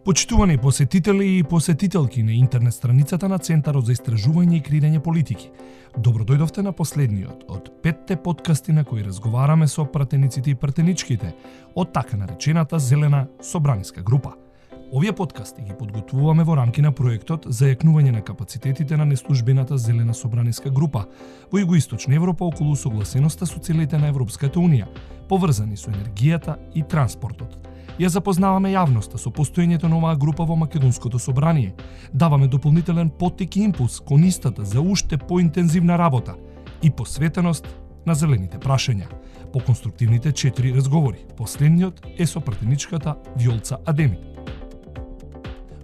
Почитувани посетители и посетителки на интернет страницата на Центарот за истражување и креирање политики. Добро дојдовте на последниот од 5 подкасти на кои разговараме со пратениците и пратеничките од така наречената Зелена собраниска група. Овие подкасти ги подготвуваме во рамки на проектот за јакнување на капацитетите на неслужбената Зелена собраниска група во Југоисточна Европа околу согласеноста со целите на Европската Унија, поврзани со енергијата и транспортот. Ја запознаваме јавноста со постоењето на оваа група во Македонското собрание, даваме дополнителен поттик и импулс кон истата за уште поинтензивна работа и посветеност на зелените прашања. По конструктивните 4 разговори, последниот е со пратеничката Вјолца Адеми.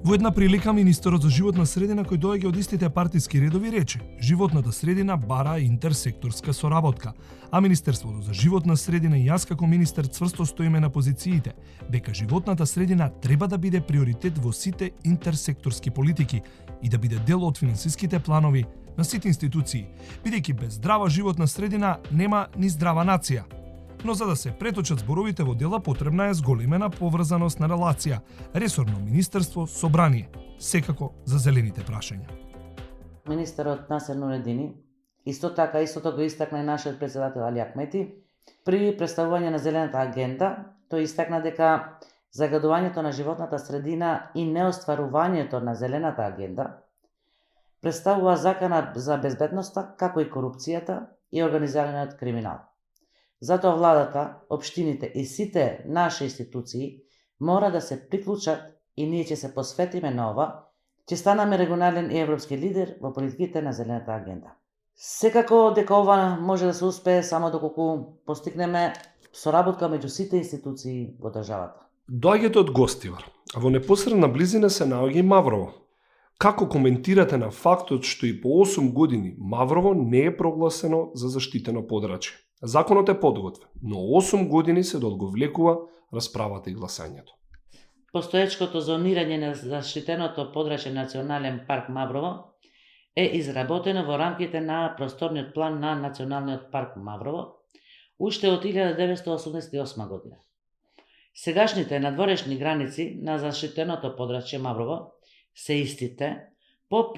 Во една прилика министерот за животна средина кој доаѓа од истите партиски редови рече: животната средина бара интерсекторска соработка, а Министерството за животна средина и јас како министер цврсто стоиме на позициите дека животната средина треба да биде приоритет во сите интерсекторски политики и да биде дел од финансиските планови на сите институции, бидејќи без здрава животна средина нема ни здрава нација. Но за да се преточат зборовите во дела, потребна е зголемена поврзаност на релација, ресорно министерство, собрание, секако за зелените прашања. Министерот Насер Нуредини, истото го истакна и нашиот председател Али Ахмети, при представување на зелената агенда, тој истакна дека загадувањето на животната средина и неостварувањето на зелената агенда представува закана за безбедноста, како и корупцијата и организираниот криминал. Затоа владата, општините и сите наши институции мора да се приклучат и ние ќе се посветиме на ова, ќе станаме регионален и европски лидер во политиките на зелената агенда. Секако дека ова може да се успее само доколку постигнеме соработка меѓу сите институции во државата. Доаѓате од Гостивар, а во непосредна близина се наоѓа и Маврово. Како коментирате на фактот што и по 8 години Маврово не е прогласено за заштитено подрачје? Законот е подготвен, но 8 години се долговлекува расправата и гласањето. Постоечкото зонирање на заштитеното подрачје Национален парк Маврово е изработено во рамките на просторниот план на Националниот парк Маврово уште од 1988 година. Сегашните надворешни граници на заштитеното подрачје Маврово се истите по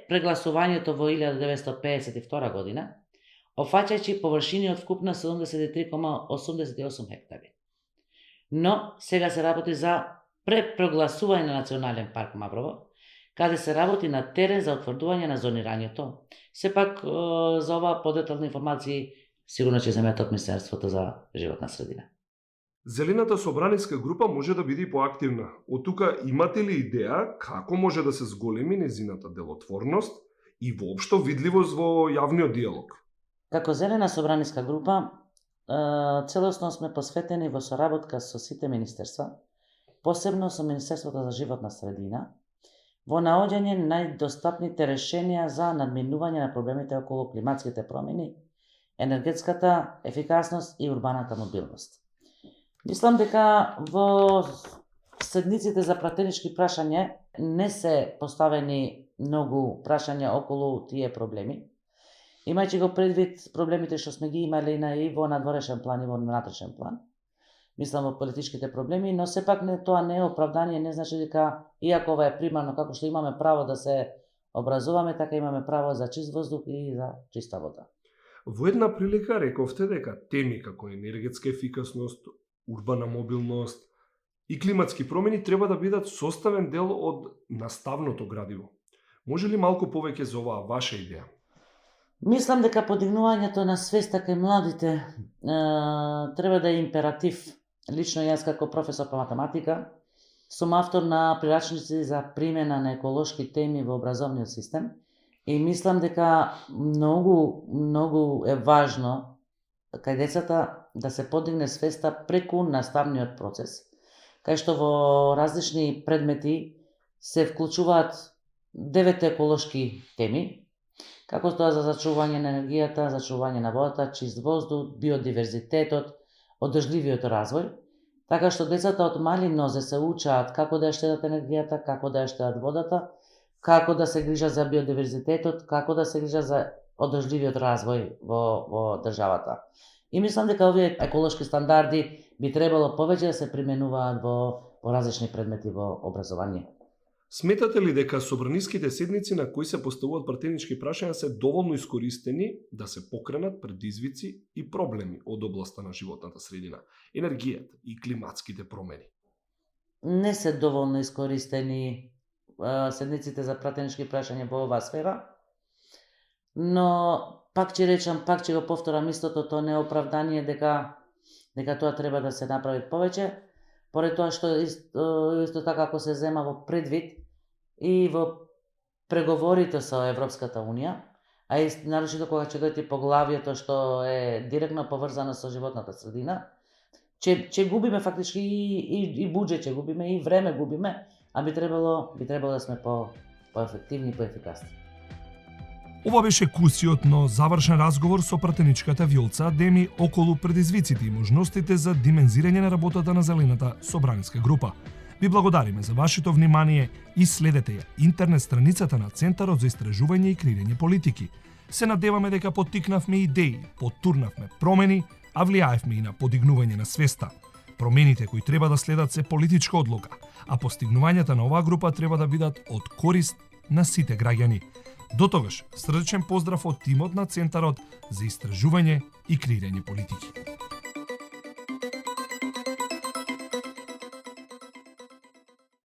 прегласувањето во 1952 година, офаќајќи површини од вкупно 73,88 хектари. Но сега се работи за препрогласување на Национален парк Маврово, каде се работи на терен за утврдување на зонирањето. Сепак за ова подетални информации сигурно ќе земете од Министерството за животна средина. Зелената собраниска група може да биде поактивна. Од тука имате ли идеја како може да се зголеми незината делотворност и воопшто видливост во јавниот диалог? Како Зелена собраниска група, целосно сме посветени во соработка со сите министерства, посебно со Министерството за животна средина, во наоѓање најдостапните решенија за надминување на проблемите околу климатските промени, енергетската ефикасност и урбаната мобилност. Мислам дека во седниците за пратенички прашања не се поставени многу прашања околу тие проблеми, имајќи го предвид проблемите што сме ги имале и во надворешен план и во внатрешен план. Мислам во политичките проблеми, но сепак тоа не е оправдание, не значи дека иако ова е примарно како што имаме право да се образуваме, така имаме право за чист воздух и за чиста вода. Во една прилика рековте дека теми како енергетска ефикасност, урбана мобилност и климатски промени треба да бидат составен дел од наставното градиво. Може ли малку повеќе за оваа ваша идеја? Мислам дека подигнувањето на свеста кај младите треба да е императив. Лично јас како професор по математика сум автор на прирачници за примена на еколошки теми во образовниот систем и мислам дека многу е важно кај децата да се подигне свеста преку наставниот процес, кај што во различни предмети се вклучуваат 9 еколошки теми, како тоа за зачување на енергијата, зачување на водата, чист воздух, биодиверзитетот, одржливиот развој, така што децата од мали нозе се учаат како да ја штедат енергијата, како да ја штедат водата, како да се грижат за биодиверзитетот, како да се грижат за одржливиот развој во државата. И мислам дека овие еколошки стандарди би требало повеќе да се применуваат во различни предмети во образование. Сметате ли дека собраниските седници на кои се поставуваат пратенички прашања се доволно искористени да се покренат предизвици и проблеми од областа на животната средина, енергијата и климатските промени? Не се доволно искористени седниците за пратенички прашања во оваа сфера, но пак ќе речам, пак ќе го повторам истото, тоа не е оправдание дека тоа треба да се направи повеќе, поред тоа што исто така ако се зема во предвид и во преговорите со Европската Унија, а и нарочито кога ќе дојде поглавието што е директно поврзано со животната средина, ќе губиме фактички и буџет, ќе губиме и време губиме, а би требало да сме поефективни и поефикасни. Ова беше кусиот, но завршен разговор со пратеничката Вјолца Адеми околу предизвиците и можностите за димензирање на работата на Зелената собраниска група. Ви благодариме за вашето внимание и следете ја интернет страницата на Центарот за истражување и креирање политики. Се надеваме дека поттикнавме идеи, поттурнавме промени, а влијаевме и на подигнување на свеста. Промените кои треба да следат се политичка одлука, а постигнувањата на оваа група треба да бидат од корист на сите граѓани. До тогаш, срдечен поздрав од тимот на Центарот за истражување и креирање политики.